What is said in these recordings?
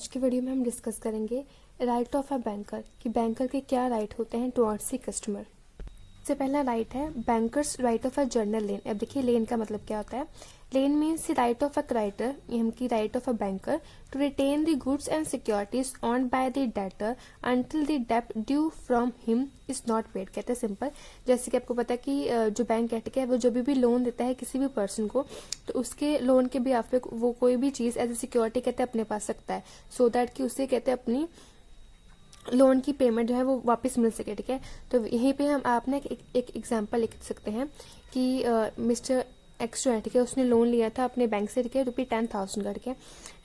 आज की वीडियो में हम डिस्कस करेंगे राइट ऑफ अ बैंकर कि बैंकर के क्या राइट होते हैं टुवर्ड्स द कस्टमर। सबसे पहला राइट है banker's right of a general lien. अब देखिए लेन का मतलब क्या होता है। Lien means the right of a creditor की right of a banker to retain the goods and securities on by the debtor until the डेब्ट due from him is not paid. कहते हैं सिंपल, जैसे कि आपको पता है कि जो बैंक है वो जब भी लोन देता है किसी भी पर्सन को तो उसके लोन के भी पे वो कोई भी चीज एज ए सिक्योरिटी कहते हैं अपने पास रखता है सो दैट कि उससे कहते हैं अपनी लोन की पेमेंट जो है वो वापस मिल सके। ठीक है, तो यहीं पे हम आप ना एक एग्जांपल लिख सकते हैं कि मिस्टर एक्स जो है, ठीक है, उसने लोन लिया था अपने बैंक से, ठीक है, ₹10,000 का, ठीक है,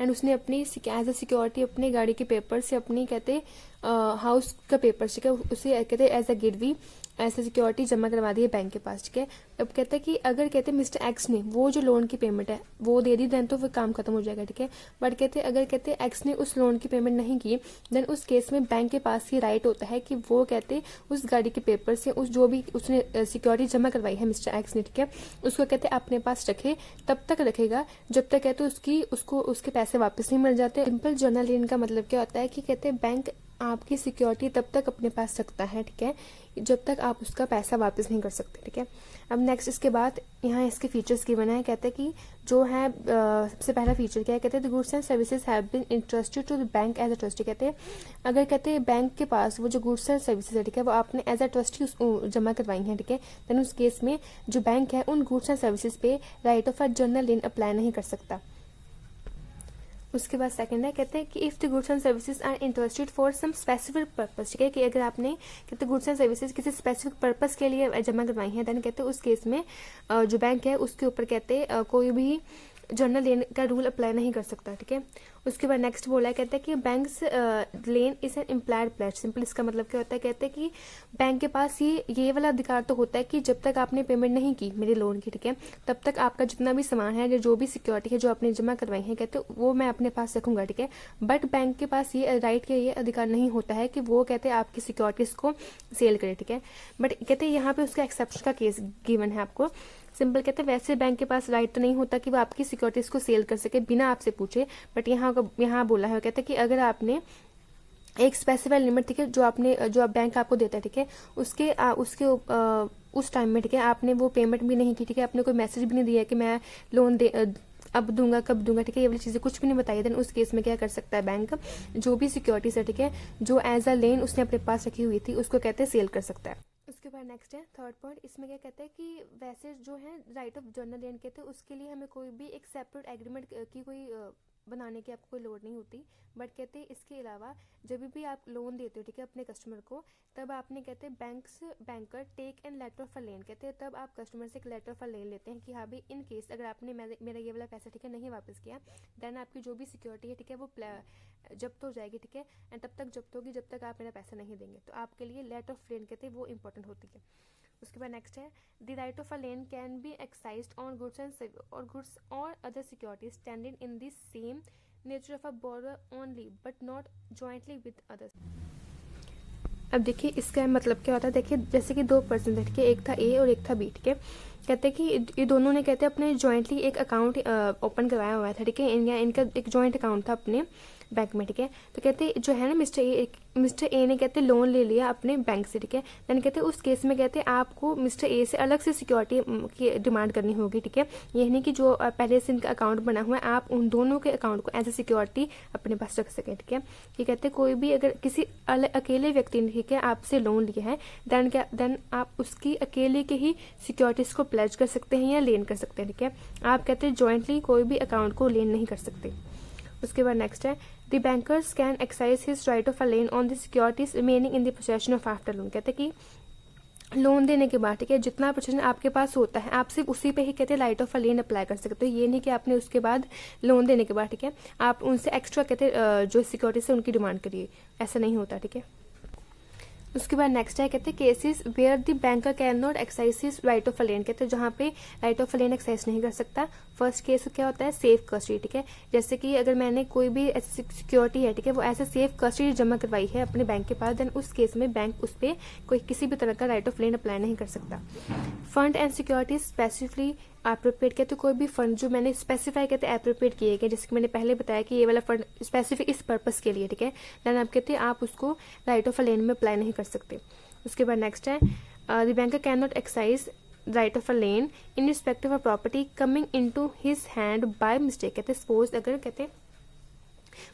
एंड उसने अपनी एज अ सिक्योरिटी अपने गाड़ी के पेपर से अपनी कहते हाउस का पेपर, ठीक है, उसे कहते एज अ गिरवी ऐसे सिक्योरिटी जमा करवा दी है बैंक के पास। ठीक है, अब कहते हैं कि अगर कहते हैं मिस्टर एक्स ने वो जो लोन की पेमेंट है वो दे दी देन तो वो काम खत्म हो जाएगा। ठीक है, बट कहते हैं अगर कहते हैं एक्स ने उस लोन की पेमेंट नहीं की देन उस केस में बैंक के पास ये राइट होता है कि वो कहते उस गाड़ी के पेपर से उस जो भी उसने सिक्योरिटी जमा करवाई है मिस्टर एक्स ने, ठीक है, उसको कहते अपने पास रखे, तब तक रखेगा जब तक कहते उसको उसके पैसे वापस नहीं मिल जाते। सिंपल जर्नल लेन का मतलब क्या होता है कि कहते हैं बैंक आपकी सिक्योरिटी तब तक अपने पास रखता है, ठीक है, जब तक आप उसका पैसा वापस नहीं कर सकते। ठीक है, अब नेक्स्ट इसके बाद यहाँ इसके फीचर्स गिवन है। कहते हैं कि जो है सबसे पहला फीचर क्या है, कहते हैं the goods and services have been entrusted to the bank as a trustee. कहते हैं अगर कहते हैं बैंक के पास वो जो गुड्स एंड सर्विसेज है, ठीक है, वो आपने एज अ ट्रस्टी जमा करवाई हैं, ठीक है, देन उस केस में जो बैंक है उन गुड्स एंड सर्विसेज पे right of a general lane apply नहीं कर सकता। उसके बाद सेकंड है, कहते हैं कि if the goods and services are entrusted for some specific purpose. ठीक है, कि अगर आपने कहते गुड्स एंड सर्विसेज किसी स्पेसिफिक पर्पस के लिए जमा करवाई हैं देन कहते हैं उस केस में जो बैंक है उसके ऊपर कहते कोई भी जर्नल लेन का रूल अप्लाई नहीं कर सकता। ठीक है, उसके बाद नेक्स्ट बोला है, कहते हैं कि banks lien is an implied pledge. Simple इसका मतलब क्या होता है, कहते हैं कि बैंक के पास ये वाला अधिकार तो होता है कि जब तक आपने पेमेंट नहीं की मेरे लोन की, ठीक है, तब तक आपका जितना भी सामान है जो भी सिक्योरिटी है जो आपने जमा करवाई है कहते वो मैं अपने पास रखूंगा। ठीक है, बट बैंक के पास ये राइट या ये अधिकार नहीं होता है कि वो कहते हैं आपकी सिक्योरिटीज को सेल करे। ठीक है, बट कहते हैं यहाँ पे उसका एक्सेप्शन का केस गिवन है आपको। सिंपल कहते हैं वैसे बैंक के पास राइट तो नहीं होता कि वो आपकी सिक्योरिटीज को सेल कर सके बिना आपसे पूछे, बट यहाँ बोला है, कहते हैं कि अगर आपने एक स्पेसिफाइड लिमिट, ठीक है, जो आप बैंक आपको देता है, ठीक है, उसके उस टाइम में, ठीक है, आपने वो पेमेंट भी नहीं की, ठीक है, आपने कोई मैसेज भी नहीं दिया कि मैं लोन अब दूंगा कब दूंगा, ठीक है, ये वाली चीजें कुछ भी नहीं बताई, देन उस केस में क्या कर सकता है बैंक जो भी सिक्योरिटीज है, ठीक है, जो एज अ लेन उसने अपने पास रखी हुई थी उसको कहते हैं सेल कर सकता है। उसके बाद नेक्स्ट है थर्ड पॉइंट, इसमें क्या कहते हैं कि वैसे जो है राइट ऑफ जर्नल लेन कहते हैं उसके लिए हमें कोई भी एक सेपरेट एग्रीमेंट की कोई बनाने की आपको कोई लोड नहीं होती, बट कहते हैं इसके अलावा जब भी आप लोन देते हो, ठीक है, अपने कस्टमर को, तब आपने कहते हैं banker take an letter of a lien. कहते हैं तब आप कस्टमर से एक लेटर ऑफ अ लेन लेते हैं कि हाँ भाई इन केस अगर आपने मेरा ये वाला पैसा, ठीक है, नहीं वापस किया देन आपकी जो भी सिक्योरिटी है, ठीक है, वो जब्त हो जाएगी। ठीक है, एंड तब तक जब्त होगी जब तक आप मेरा पैसा नहीं देंगे, तो आपके लिए लेटर ऑफ लेन कहते हैं वो इंपॉर्टेंट होती है। उसके बाद नेक्स्ट है the right of a lien can be exercised on goods और other securities standing in the same nature of a borrower only but not jointly with others. अब देखिए इसका मतलब क्या होता है। देखिए जैसे कि दो पर्सन थे, ठीक है, एक था ए और एक था बी। ठीक है, कहते हैं कि ये दोनों ने कहते हैं अपने जॉइंटली एक अकाउंट ओपन करवाया हुआ था। ठीक है, इनका एक जॉइंट अकाउंट था अपने बैंक में। ठीक है, तो कहते जो है ना मिस्टर ए ने कहते लोन ले लिया अपने बैंक से। ठीक है, देन कहते उस केस में कहते आपको मिस्टर ए से अलग से सिक्योरिटी की डिमांड करनी होगी। ठीक है, ये नहीं कि जो पहले से इनका अकाउंट बना हुआ है आप उन दोनों के अकाउंट को एज ए सिक्योरिटी अपने पास रख सकें। ठीक है, ये कहते कोई भी अगर किसी अकेले व्यक्ति ने, ठीक है, आपसे लोन लिया है देन आप उसकी अकेले के ही सिक्योरिटीज को प्लेज कर सकते हैं या लेन कर सकते हैं। ठीक है, आप कहते हैं ज्वाइंटली कोई भी अकाउंट को लेन नहीं कर सकते। उसके बाद नेक्स्ट है the bankers can excise his right of a lane on the securities remaining in the possession of after loan. कहते हैं कि लोन देने के बाद, ठीक है, जितना पोसेशन आपके पास होता है आप सिर्फ उसी पे ही कहते हैं right of a lien apply कर सकते हो। ये नहीं कि आपने उसके बाद लोन देने के बाद, ठीक है, आप उनसे एक्स्ट्रा कहते जो सिक्योरिटीज है उनकी डिमांड करिए, ऐसा नहीं होता। ठीक है, उसके बाद नेक्स्ट है कहते हैं cases where the banker can not exercise his right of a lien. कहते हैं जहाँ पे right of a lien exercise नहीं कर सकता। फर्स्ट केस क्या होता है सेफ कस्टडी। ठीक है, जैसे कि अगर मैंने कोई भी ऐसी सिक्योरिटी है, ठीक है, वो ऐसे सेफ कस्टडी जमा करवाई है अपने बैंक के पास, देन उस केस में बैंक उस पर कोई किसी भी तरह का राइट ऑफ लेन अप्लाई नहीं कर सकता। Fund and security specifically appropriate कहते हैं कोई भी फंड जो मैंने स्पेसिफाई कहते हैं अप्रोप्रिएट किए गए, जैसे कि मैंने पहले बताया कि ये वाला फंड स्पेसिफिक इस पर्पस के लिए, ठीक है, देन आप कहते हैं आप उसको राइट ऑफ अ लेन में अप्लाई नहीं कर सकते। उसके बाद नेक्स्ट है the banker can not excise right of a lane in respect of a property coming into his hand by mistake. कहते हैं सपोज अगर कहते हैं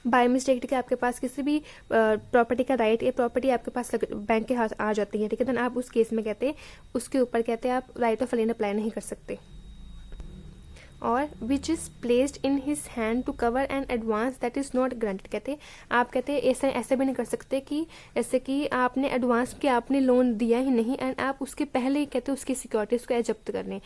बाय मिस्टेक, ठीक है, आपके पास किसी भी प्रॉपर्टी का राइट या प्रॉपर्टी आपके पास बैंक के हाथ आ जाती है, ठीक है, देन आप उस केस में कहते हैं उसके ऊपर कहते हैं आप right of a lien apply नहीं कर सकते। और which is placed in his hand to cover an advance that is not granted. कहते आप कहते ऐसा ऐसे भी नहीं कर सकते कि जैसे कि आपने एडवांस कि आपने लोन दिया ही नहीं एंड आप उसके पहले ही कहते उसकी सिक्योरिटीज को जब्त करने।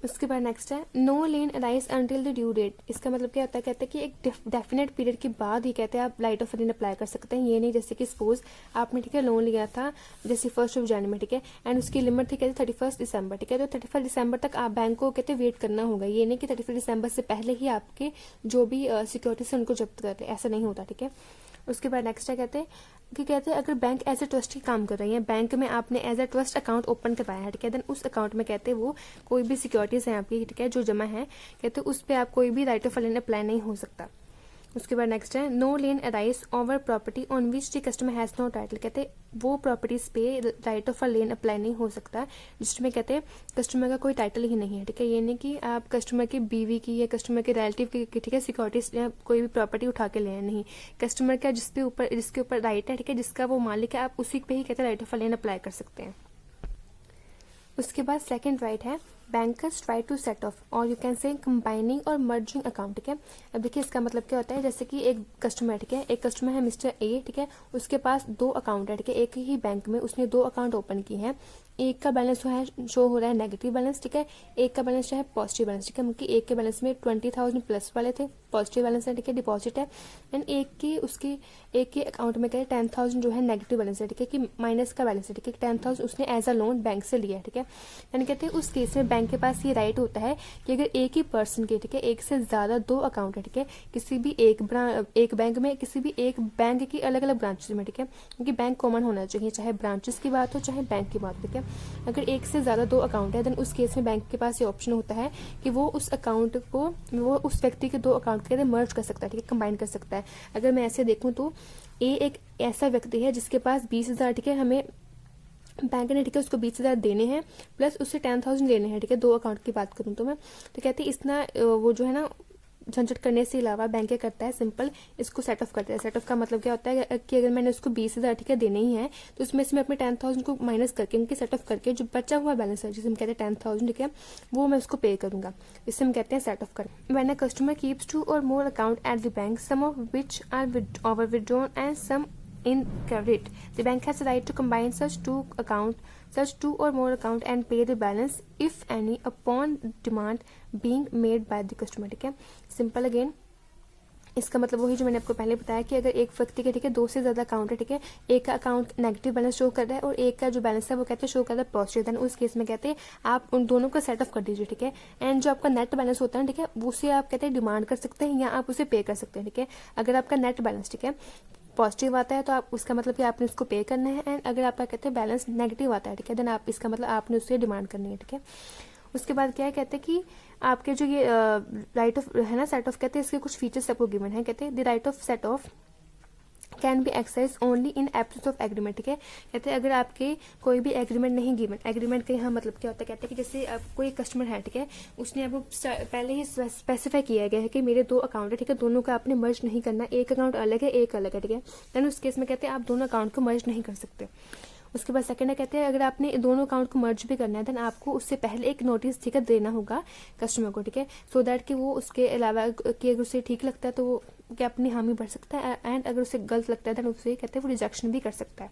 उसके बाद नेक्स्ट है no lien arise until the due date. इसका मतलब क्या होता है, कहते हैं कि एक डेफिनेट पीरियड के बाद ही कहते हैं आप राइट ऑफ लेन अप्लाई कर सकते हैं। ये नहीं जैसे कि सपोज आपने, ठीक है, लोन लिया था जैसे 1 जनवरी में, ठीक है, एंड उसकी लिमिट थी कहते 31 दिसंबर, ठीक है, तो 31 दिसंबर तक आप बैंक को कहते वेट करना होगा। ये नहीं कि 31 दिसंबर से पहले ही आपके जो भी सिक्योरिटीज है उनको जब्त कर ले, ऐसा नहीं होता, ठीक है। उसके बाद नेक्स्ट है कहते हैं अगर बैंक एज ए ट्रस्ट ही काम कर रही है, बैंक में आपने as a trust account open करवाया है, ठीक है, देन उस अकाउंट में कहते हैं वो कोई भी सिक्योरिटीज है आपकी, ठीक है, जो जमा है, कहते उस पर आप कोई भी राइट ऑफ लेन अप्लाई नहीं हो सकता। उसके बाद नेक्स्ट है no lien arise over property on which the customer has no title. कहते हैं वो प्रॉपर्टीज पे राइट ऑफ लेन अप्लाई नहीं हो सकता जिसमें कहते हैं कस्टमर का कोई टाइटल ही नहीं है, ठीक है। ये नहीं कि आप कस्टमर की बीवी की या कस्टमर के रिलेटिव की, ठीक है, सिक्योरिटीज या कोई भी प्रॉपर्टी उठा के ले आए, नहीं, कस्टमर का जिसके ऊपर राइट है, ठीक है, जिसका वो मालिक है, आप उसी पे ही कहते हैं राइट ऑफ लेन अप्लाई कर सकते हैं। उसके बाद सेकंड राइट है bankers try to set off और यू कैन से कंबाइनिंग और मर्जिंग अकाउंट, ठीक है। अब देखिए इसका मतलब क्या होता है, जैसे कि एक कस्टमर है, ठीक है, एक कस्टमर है मिस्टर ए, ठीक है, उसके पास 2 अकाउंट है, ठीक है, एक ही बैंक में उसने 2 अकाउंट ओपन किए हैं। एक का बैलेंस शो हो रहा है नेगेटिव बैलेंस, ठीक है, एक का बैलेंस है पॉजिटिव बैलेंस, ठीक है, क्योंकि एक के बैलेंस में 20,000 प्लस वाले थे, पॉजिटिव बैलेंस है, ठीक है, डिपॉजिट है, एंड एक के अकाउंट में क्या है 10,000 जो है नेगेटिव बैलेंस है, ठीक है, कि माइनस का बैलेंस है, ठीक है, 10,000 उसने एज अ लोन बैंक से लिया है, ठीक है। यानी कहते हैं उस केस में बैंक के पास ये राइट होता है कि अगर एक ही पर्सन के, ठीक है, एक से ज्यादा 2 अकाउंट है, ठीक है, किसी भी एक बैंक में, किसी भी एक बैंक की अलग अलग ब्रांचेस में, ठीक है, क्योंकि बैंक कॉमन होना चाहिए, चाहे ब्रांचेस की बात हो चाहे बैंक की बात हो, ठीक है। अगर एक से ज्यादा 2 अकाउंट है देन उस केस में बैंक के पास ये ऑप्शन होता है कि वो उस व्यक्ति के 2 अकाउंट के मर्ज कर सकता है, ठीक है, कंबाइन कर सकता है। अगर मैं ऐसे देखूं तो ए एक ऐसा व्यक्ति है जिसके पास 20,000, ठीक है, हमें बैंक ने, ठीक है, उसको 20,000 देने हैं प्लस उससे 10,000 लेने हैं, ठीक है, 2 अकाउंट की बात करूं तो मैं, तो कहते हैं इतना वो जो है ना झंझट करने से अलावा बैंक क्या करता है, सिंपल इसको सेट ऑफ करता है। सेट ऑफ का मतलब क्या होता है कि अगर मैंने उसको 20,000, ठीक है, देने ही है तो उसमें से मैं अपने 10,000 को माइनस करके उनके सेट ऑफ करके जो बचा हुआ बैलेंस है जिसे हम कहते हैं 10,000, ठीक है, वो मैं उसको पे करूंगा, इससे हम कहते हैं सेट ऑफ कर। व्हेन अ कस्टमर कीप्स 2 और more account at the bank some of which are withdrawn and some in credit, the bank has a right to combine such two or more account and pay the balance if any upon demand being made by the customer, ठीक है। Simple again इसका मतलब वही जो मैंने आपको पहले बताया कि अगर एक व्यक्ति के, ठीक है, 2 से ज्यादा अकाउंट है, ठीक है, एक का अकाउंट नेगेटिव बैलेंस शो कर रहा है और एक का जो बैलेंस है वो कहते हैं शो कर रहा है पॉजिटिव, देन उस केस में कहते हैं आप उन दोनों का सेट ऑफ कर दीजिए, ठीक है, एंड जो आपका नेट बैलेंस होता है, ठीक है, उसे आप कहते हैं डिमांड कर सकते हैं या आप उसे पे कर सकते हैं, ठीक है। अगर आपका नेट बैलेंस, ठीक है, पॉजिटिव आता है तो आप उसका मतलब कि आपने उसको पे करना है, एंड अगर आपका कहते हैं बैलेंस नेगेटिव आता है, ठीक है, देन आप इसका मतलब आपने उससे डिमांड करनी है, ठीक है। उसके बाद क्या है, कहते हैं कि आपके जो ये राइट ऑफ है ना सेट ऑफ, कहते हैं इसके कुछ फीचर्स आपको गिवन है। कहते हैं the right of set of can be exercise only in absence of agreement, ठीक है। कहते हैं अगर आपके कोई भी एग्रीमेंट नहीं गिवन, एग्रीमेंट का यहाँ मतलब क्या होता है, कहते हैं कि जैसे आप कोई कस्टमर है, ठीक है, उसने आपको पहले ही स्पेसिफाई किया गया है कि मेरे 2 अकाउंट है, ठीक है, दोनों का आपने मर्ज नहीं करना, एक अकाउंट अलग है एक अलग है, ठीक है, देन उस केस में कहते हैं आप दोनों अकाउंट को मर्ज नहीं कर सकते। उसके बाद सेकंड है, कहते हैं अगर आपने दोनों अकाउंट को मर्ज भी करना है देन आपको उससे पहले एक नोटिस, ठीक है, देना होगा कस्टमर को, ठीक है, सो दैट कि वो उसके अलावा कि अगर उसे ठीक लगता है तो वो क्या अपनी हामी भर सकता है, एंड अगर उसे गलत लगता है देन उसे कहते हैं वो रिजेक्शन भी कर सकता है।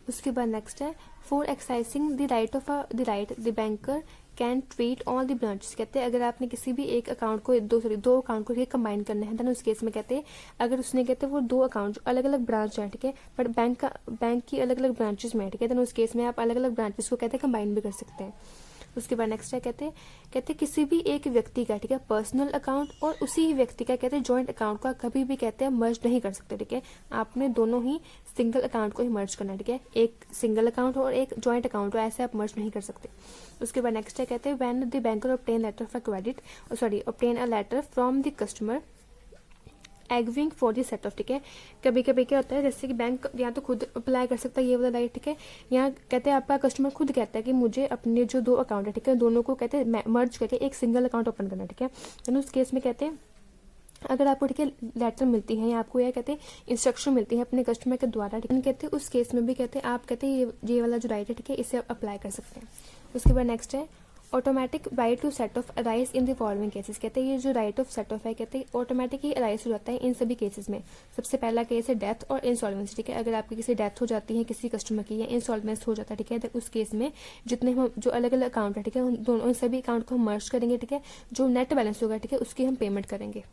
उसके बाद नेक्स्ट है for exercising the right the banker can treat all the branches. कहते हैं अगर आपने किसी भी एक अकाउंट को दो अकाउंट को कंबाइन करना है देन उस केस में कहते हैं अगर उसने कहते हैं वो 2 अकाउंट जो अलग अलग ब्रांच है, ठीक है, बट बैंक की अलग अलग ब्रांचेस में है, ठीक है, देन उस केस में आप अलग अलग ब्रांचेस को कहते हैं कंबाइन भी कर सकते हैं। उसके बाद नेक्स्ट है कहते किसी भी एक व्यक्ति का, ठीक है, पर्सनल अकाउंट और उसी ही व्यक्ति का कहते हैं जॉइंट अकाउंट का कभी भी कहते हैं मर्ज नहीं कर सकते, ठीक है। आपने दोनों ही सिंगल अकाउंट को ही मर्ज करना है, ठीक है। एक सिंगल अकाउंट और एक जॉइंट अकाउंट हो, ऐसे आप मर्ज नहीं कर सकते। उसके बाद नेक्स्ट है कहते हैं when the banker obtain letter for credit, obtain a letter from the customer agreeing for the set off, ठीक है। कभी कभी क्या होता है जैसे कि बैंक या तो खुद अप्लाई कर सकता है ये वाला राइट, ठीक है। यहाँ कहते हैं आपका कस्टमर खुद कहता है कि मुझे अपने जो दो अकाउंट है, ठीक है, दोनों को कहते हैं मर्ज करके एक सिंगल अकाउंट ओपन करना, ठीक है। तो उस केस में कहते हैं अगर आपको, ठीक है, लेटर मिलती है या आपको यह कहते हैं इंस्ट्रक्शन मिलती है अपने कस्टमर के द्वारा, ठीक है, कहते हैं उस केस में भी कहते हैं आप कहते हैं ये वाला जो राइट है, ठीक है, इसे अप्लाई कर सकते हैं। उसके बाद नेक्स्ट है automatic right to set off arise in the following cases, कहते हैं ये जो राइट ऑफ सेट ऑफ है कहते हैं ऑटोमेटिक ही अराइज हो जाता है इन सभी केसेस में। सबसे पहला केस है डेथ और इंसॉल्वेंसी, ठीक है। अगर आपकी किसी डेथ हो जाती है किसी कस्टमर की, या इंसॉल्वेंस हो जाता है, ठीक है, तो उस केस में जितने हम जो अलग अलग अकाउंट है, ठीक है, उन सभी अकाउंट को हम मर्ज करेंगे, ठीक है। जो नेट बैलेंस होगा, ठीक है, उसकी हम पेमेंट करेंगे।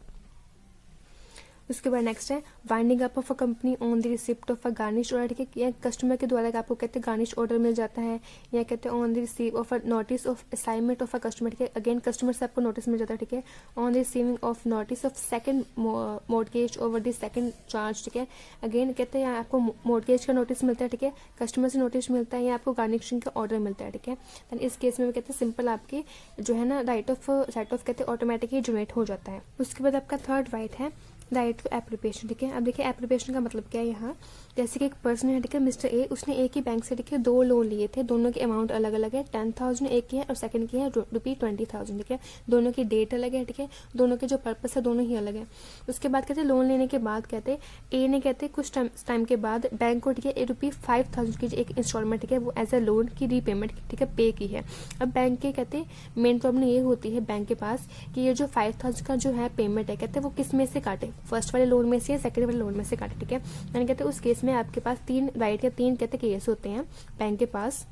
उसके बाद नेक्स्ट है winding up of a company on the receipt of a garnish order, ठीक है। या कस्टमर के द्वारा आपको कहते हैं गार्निश ऑर्डर मिल जाता है, या कहते हैं on the receive of a notice of assignment of a customer, ठीक है। अगेन कस्टमर से आपको नोटिस मिल जाता है, ठीक है, on the receiving of notice of second mortgage over the second charge, ठीक है। अगेन कहते हैं आपको मॉर्गेज का नोटिस मिलता है, ठीक है, कस्टमर से नोटिस मिलता है या आपको गार्निशिंग का ऑर्डर मिलता है, ठीक है। देन इस केस में कहते हैं सिंपल आपकी जो है ना राइट ऑफ सेट ऑफ कहते हैं ऑटोमेटिकली जनरेट हो जाता है। उसके बाद आपका थर्ड राइट है राइट टू एप्रोप्रिएशन, ठीक है। अब देखिए एप्रोप्रिएशन का मतलब क्या है यहाँ, जैसे कि एक पर्सन है, ठीक है, मिस्टर ए, उसने एक ही बैंक से, ठीक है, 2 लोन लिए थे, दोनों की अमाउंट अलग अलग है, 10,000 एक की है और सेकंड की है ₹20,000, ठीक है। दोनों की डेट अलग है, ठीक है, दोनों के जो पर्पस है दोनों ही अलग है। उसके बाद कहते हैं लोन लेने के बाद कहते ए ने कहते कुछ टाइम के बाद बैंक को, ठीक है, ₹5,000 की एक इंस्टॉलमेंट, ठीक है, वो एज अ लोन की रीपेमेंट, ठीक है, पे की है। अब बैंक के कहते मेन प्रॉब्लम ये होती है बैंक के पास कि ये जो 5,000 का जो है पेमेंट है, कहते हैं वो किस में से काटे, फर्स्ट वाले लोन में से या सेकंड वाले लोन में से काटे, ठीक है। यानी कहते हैं उस केस में आपके पास 3 राइट या 3 कहते केस होते हैं बैंक के पास।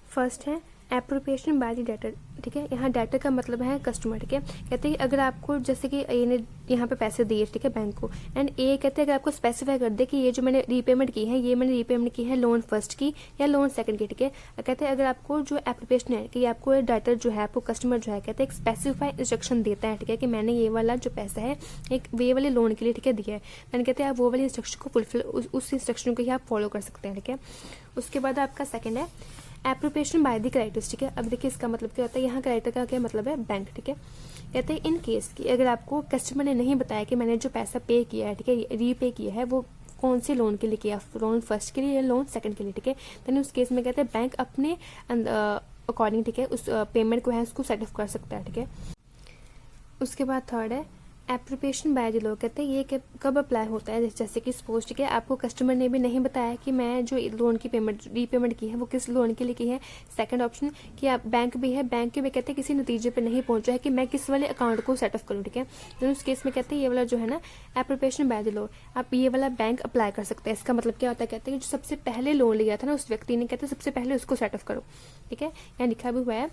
फर्स्ट है एप्रोप्रिएशन बाय द डेटर, ठीक है। यहाँ डेटर का मतलब है कस्टमर, ठीक है। कहते हैं अगर आपको जैसे कि ए ने यहाँ पे पैसे दिए, ठीक है, बैंक को, एंड ए कहते हैं अगर आपको स्पेसिफाई कर दे कि ये जो मैंने रीपेमेंट की है, ये मैंने रीपेमेंट की है लोन फर्स्ट की या लोन सेकंड की, ठीक है। कहते हैं अगर आपको जो एप्रोप्रिएशन है कि आपको डेटर जो है, आपको कस्टमर जो है, कहते हैं एक स्पेसिफाई इंस्ट्रक्शन देता है, ठीक है, कि मैंने ये वाला जो पैसा है एक वे वाले लोन के लिए, ठीक है, दिया है, यानी कहते हैं आप वो वाले इंस्ट्रक्शन को फुलफिल उस इंस्ट्रक्शन को ही आप फॉलो कर सकते हैं, ठीक है। उसके बाद आपका सेकंड है एप्रोप्रिएशन बाय द क्रेडिटर्स, ठीक है। अब देखिए इसका मतलब क्या होता है, यहाँ क्रेडिटर का क्या मतलब है, बैंक, ठीक है। कहते हैं इन केस की अगर आपको कस्टमर ने नहीं बताया कि मैंने जो पैसा पे किया है, ठीक है, रीपे किया है, वो कौन से लोन के लिए किया, लोन फर्स्ट के लिए या लोन सेकंड के लिए, ठीक है, तो उस केस में कहते हैं बैंक अपने अकॉर्डिंग, ठीक है, उस पेमेंट को है उसको सेट ऑफ कर सकता है, ठीक है। उसके बाद थर्ड है एप्रोप्रिएशन बाय द लॉ, कहते हैं ये कब अप्लाई होता है, जैसे कि सपोज, ठीक है, आपको कस्टमर ने भी नहीं बताया कि मैं जो लोन की पेमेंट रीपेमेंट की है वो किस लोन के लिए की है। सेकंड ऑप्शन कि आप बैंक भी है, बैंक के भी कहते हैं किसी नतीजे पे नहीं पहुंचा है कि मैं किस वाले अकाउंट को सेट ऑफ करूँ, ठीक है। तो उस केस में कहते हैं ये वाला जो है ना एप्रोप्रिएशन बाय द लॉ, आप ये वाला बैंक अप्लाई कर सकते हैं। इसका मतलब क्या होता है, कहते हैं जो सबसे पहले लोन लिया था ना उस व्यक्ति ने, कहते हैं सबसे पहले उसको सेट ऑफ करो, ठीक है। यहाँ लिखा भी हुआ है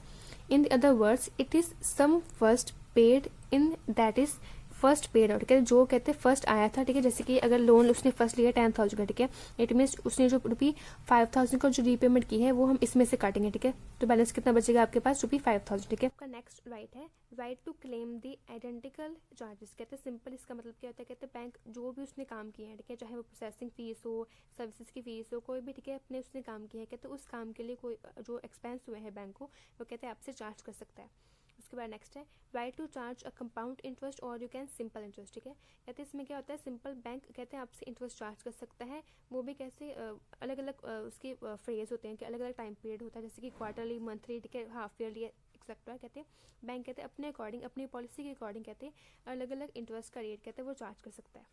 in other words it is some first paid in that is first paid out, ठीक है, जो कहते हैं फर्स्ट आया था, ठीक है। जैसे कि अगर लोन उसने फर्स्ट लिया 10,000 का, ठीक है, इट मीन्स उसने जो ₹5,000 का जो रीपेमेंट की है वो हम इसमें से काटेंगे, ठीक है। तो बैलेंस कितना बचेगा आपके पास, ₹5,000, ठीक है। आपका नेक्स्ट राइट है right to claim the identical charges, कहते हैं सिंपल इसका मतलब क्या होता है, कहते हैं बैंक जो भी उसने काम किया है, ठीक है, चाहे वो प्रोसेसिंग फीस हो, सर्विसेज की फीस हो, कोई भी, ठीक है, अपने उसने काम किया है, कहते हैं उस काम के लिए कोई जो एक्सपेंस हुए हैं बैंक को वो कहते हैं आपसे चार्ज कर सकता है। उसके बाद नेक्स्ट है right to charge a compound interest और यू कैन सिंपल इंटरेस्ट, ठीक है। कहते हैं इसमें क्या होता है, सिंपल बैंक कहते हैं आपसे इंटरेस्ट चार्ज कर सकता है, वो भी कैसे अलग अलग उसके फ्रेज होते हैं कि अलग अलग टाइम पीरियड होता है, जैसे कि क्वार्टरली, मंथली, ठीक है, हाफ ईयरली एक्सेट्रा। कहते हैं बैंक कहते हैं अपने अकॉर्डिंग अपनी पॉलिसी के अकॉर्डिंग कहते हैं अलग अलग इंटरेस्ट का रेट कहते हैं वो चार्ज कर सकता है।